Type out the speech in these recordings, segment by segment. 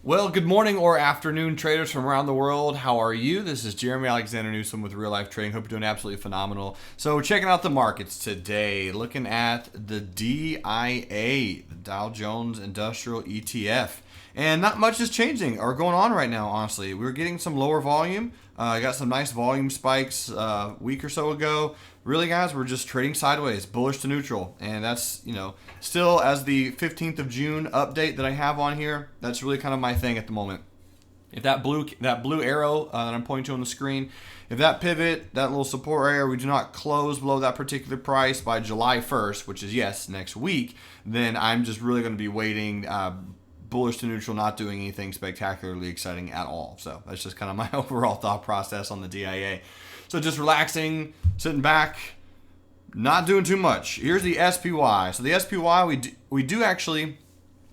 Well, good morning or afternoon, traders from around the world. How are you? This is Jerremy Alexander Newsome with Real Life Trading. Hope you're doing absolutely phenomenal. So, checking out the markets today, looking at the DIA, the Dow Jones Industrial ETF. And not much is changing or going on right now, honestly. We're getting some lower volume. I got some nice volume spikes a week or so ago. Really, guys, we're just trading sideways, bullish to neutral. And that's, still as the 15th of June update that I have on here, that's really kind of my thing at the moment. If that blue arrow that I'm pointing to on the screen, if that pivot, that little support area, we do not close below that particular price by July 1st, which is, yes, next week, then I'm just really going to be waiting bullish to neutral, not doing anything spectacularly exciting at all. So that's just kind of my overall thought process on the DIA. So just relaxing, sitting back, not doing too much. Here's the SPY. So the SPY, we do actually,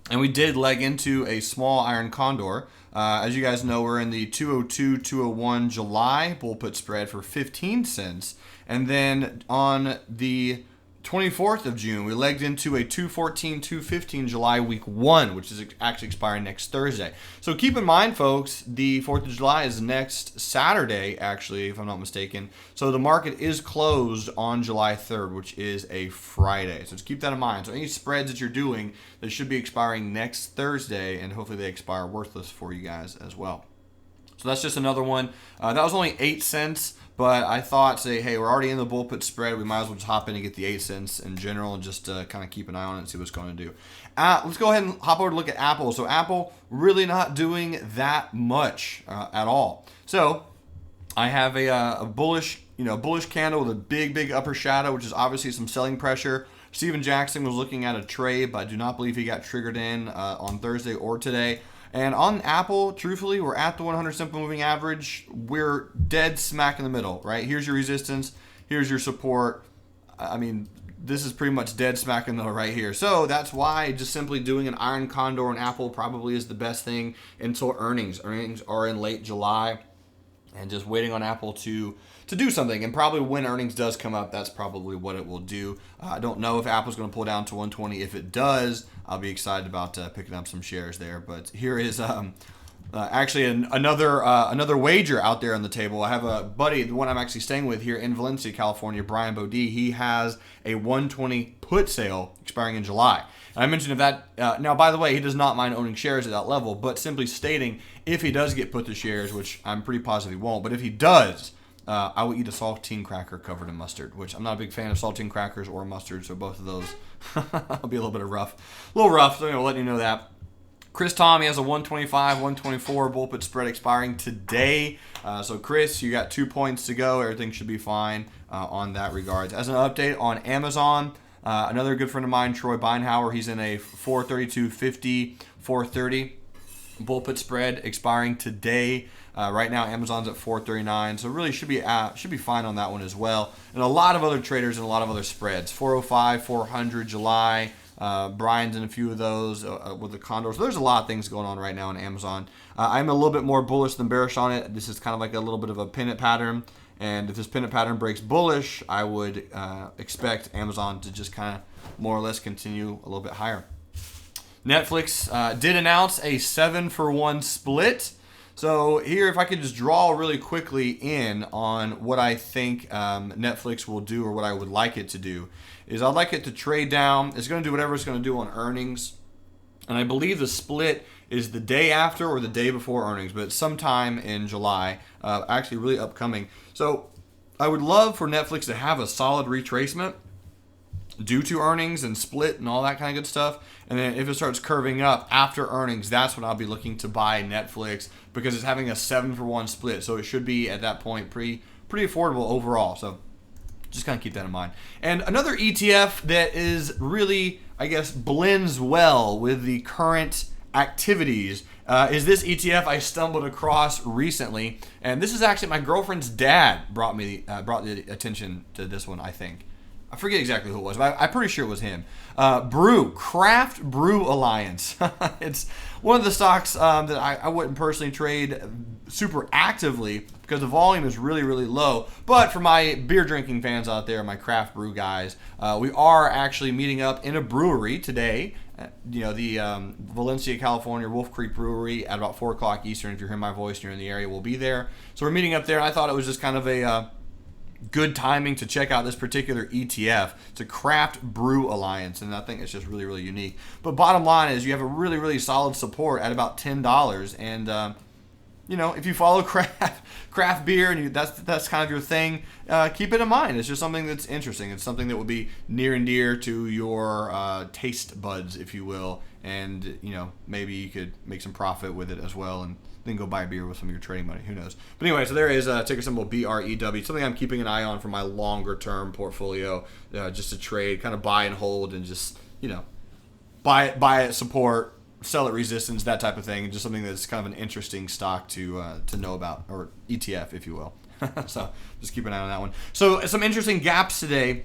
and we did leg into a small iron condor. As you guys know, we're in the 202, 201 July bull put spread for 15 cents. And then on the 24th of June, we legged into a 214, 215 July week 1, which is actually expiring next Thursday. So keep in mind, folks, the 4th of July is next Saturday, actually, if I'm not mistaken. So the market is closed on July 3rd, which is a Friday. So just keep that in mind. So any spreads that you're doing, they should be expiring next Thursday, and hopefully they expire worthless for you guys as well. So that's just another one. That was only 8 cents. But I thought, hey, we're already in the bull put spread. We might as well just hop in and get the 8 cents in general and just kind of keep an eye on it and see what's going to do. Let's go ahead and hop over to look at Apple. So Apple really not doing that much at all. So I have a bullish candle with a big upper shadow, which is obviously some selling pressure. Steven Jackson was looking at a trade, but I do not believe he got triggered in on Thursday or today. And on Apple, truthfully, we're at the 100 simple moving average. We're dead smack in the middle, right? Here's your resistance. Here's your support. I mean, this is pretty much dead smack in the middle right here. So that's why just simply doing an iron condor on Apple probably is the best thing until earnings. Earnings are in late July. And just waiting on Apple to do something. And probably when earnings does come up, that's probably what it will do. I don't know if Apple's going to pull down to 120. If it does, I'll be excited about picking up some shares there. But here is actually another wager out there on the table. I have a buddy, the one I'm actually staying with here in Valencia, California, Brian Bodie. He has a 120 put sale expiring in July. And I mentioned if that, now by the way, he does not mind owning shares at that level, but simply stating if he does get put to shares, which I'm pretty positive he won't, but if he does, I will eat a saltine cracker covered in mustard, which I'm not a big fan of saltine crackers or mustard, so both of those will be a little rough, so I'm letting you know that. Chris Tommy has a 125, 124 bull put spread expiring today. So Chris, you got 2 points to go. Everything should be fine on that regards. As an update on Amazon, another good friend of mine, Troy Beinhauer, he's in a 432.50, 430 bull put spread expiring today. Right now, Amazon's at 439, so really should be fine on that one as well. And a lot of other traders and a lot of other spreads. 405, 400 July. Brian's in a few of those with the condors. So there's a lot of things going on right now on Amazon. I'm a little bit more bullish than bearish on it. This is kind of like a little bit of a pennant pattern. And if this pennant pattern breaks bullish, I would expect Amazon to just kind of more or less continue a little bit higher. Netflix did announce a 7-for-1 split. So here, if I could just draw really quickly in on what I think Netflix will do or what I would like it to do, is I'd like it to trade down. It's going to do whatever it's going to do on earnings. And I believe the split is the day after or the day before earnings, but sometime in July, actually really upcoming. So I would love for Netflix to have a solid retracement due to earnings and split and all that kind of good stuff. And then if it starts curving up after earnings, that's when I'll be looking to buy Netflix because it's having a 7-for-1 split. So it should be at that point pretty affordable overall. So just kind of keep that in mind. And another ETF that is really, I guess, blends well with the current activities is this ETF I stumbled across recently. And this is actually my girlfriend's dad brought the attention to this one, I think. I forget exactly who it was, but I'm pretty sure it was him. BREW, Craft Brew Alliance. It's one of the stocks that I wouldn't personally trade super actively because the volume is really low. But for my beer drinking fans out there, my craft brew guys, we are actually meeting up in a brewery today The Valencia, California Wolf Creek Brewery at about 4 o'clock Eastern. If you're hearing my voice and you're in the area, we'll be there. So we're meeting up there. I thought it was just kind of a good timing to check out this particular ETF. It's a craft brew alliance, and I think it's just really, really unique. But bottom line is you have a really, really solid support at about $10. And, if you follow craft beer and that's kind of your thing, keep it in mind. It's just something that's interesting. It's something that will be near and dear to your taste buds, if you will. And, maybe you could make some profit with it as well and then go buy a beer with some of your trading money. Who knows? But anyway, so there is ticker symbol BREW. Something I'm keeping an eye on for my longer term portfolio, just to trade, kind of buy and hold and just, buy it, support, sell at resistance, that type of thing. Just something that's kind of an interesting stock to know about, or ETF, if you will. So just keep an eye on that one. So some interesting gaps today.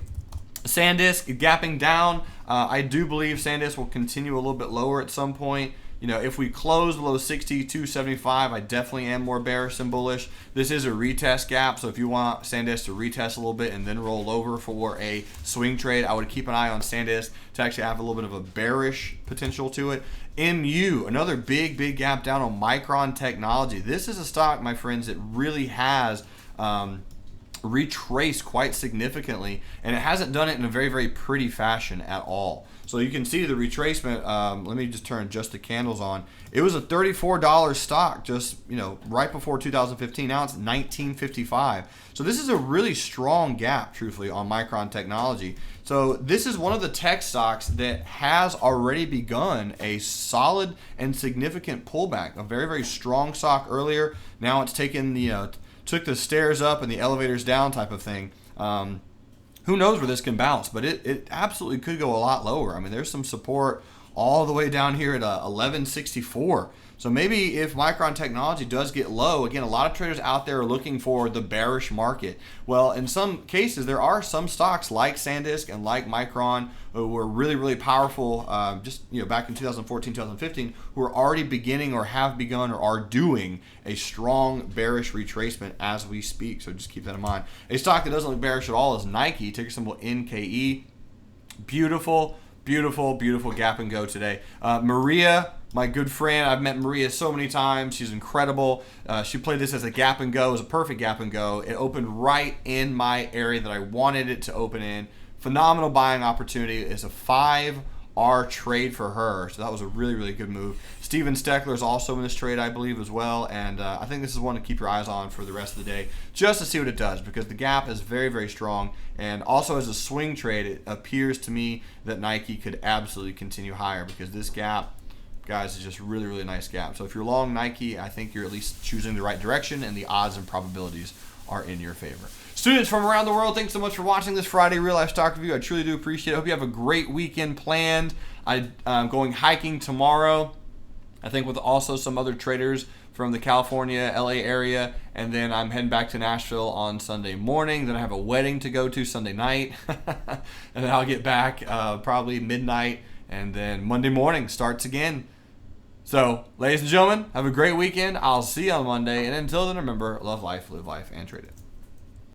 SanDisk gapping down. I do believe SanDisk will continue a little bit lower at some point. If we close below 62.75, I definitely am more bearish than bullish. This is a retest gap, so if you want SanDisk to retest a little bit and then roll over for a swing trade, I would keep an eye on SanDisk to actually have a little bit of a bearish potential to it. MU, another big gap down on Micron Technology. This is a stock, my friends, that really has retraced quite significantly, and it hasn't done it in a very, very pretty fashion at all. So you can see the retracement. Let me just turn just the candles on. It was a $34 stock just right before 2015. Now it's $19.55. So this is a really strong gap, truthfully, on Micron Technology. So this is one of the tech stocks that has already begun a solid and significant pullback. A very, very strong stock earlier. Now it's taken took the stairs up and the elevators down type of thing. Who knows where this can bounce, but it absolutely could go a lot lower. I mean, there's some support all the way down here at 1164. So maybe if Micron Technology does get low, again, a lot of traders out there are looking for the bearish market. Well, in some cases, there are some stocks like SanDisk and like Micron who were really, really powerful back in 2014, 2015, who are already beginning or have begun or are doing a strong bearish retracement as we speak. So just keep that in mind. A stock that doesn't look bearish at all is Nike, ticker symbol NKE. Beautiful gap and go today. Maria, my good friend, I've met Maria so many times. She's incredible. She played this as a gap and go. It was a perfect gap and go. It opened right in my area that I wanted it to open in. Phenomenal buying opportunity. It's a 5R trade for her. So that was a really, really good move. Steven Steckler is also in this trade, I believe, as well. And I think this is one to keep your eyes on for the rest of the day, just to see what it does, because the gap is very, very strong. And also as a swing trade, it appears to me that Nike could absolutely continue higher, because this gap, guys, is just really, really nice gap. So if you're long Nike, I think you're at least choosing the right direction, and the odds and probabilities are in your favor. Students from around the world, thanks so much for watching this Friday Real Life Stock Review. I truly do appreciate it. I hope you have a great weekend planned. I'm going hiking tomorrow, I think, with also some other traders from the California, LA area, and then I'm heading back to Nashville on Sunday morning. Then I have a wedding to go to Sunday night, and then I'll get back probably midnight, and then Monday morning starts again. So, ladies and gentlemen, have a great weekend. I'll see you on Monday, and until then, remember, love life, live life, and trade it.